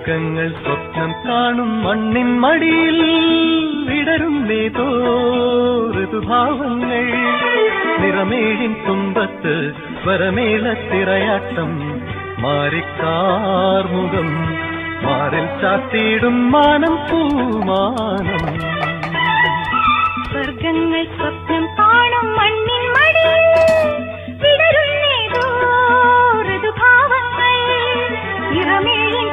സ്വർഗങ്ങൾ സ്വപ്നം കാണും മണ്ണിൻ മടിയിൽ വിടരും നേതോ ഋതുഭാവങ്ങൾ നിറമേഴിൻ തുമ്പത്ത് സ്വരമേളത്തിറയാട്ടം മാറിക്കാർമുഖം മാറിൽ ചാത്തിയിടും മാനം പൂമാനം സ്വർഗങ്ങൾ സ്വപ്നം കാണും മണ്ണിൻ മടിയിൽ വിടരും നേതോ ഋതുഭാവങ്ങൾ നിറമേഴിൻ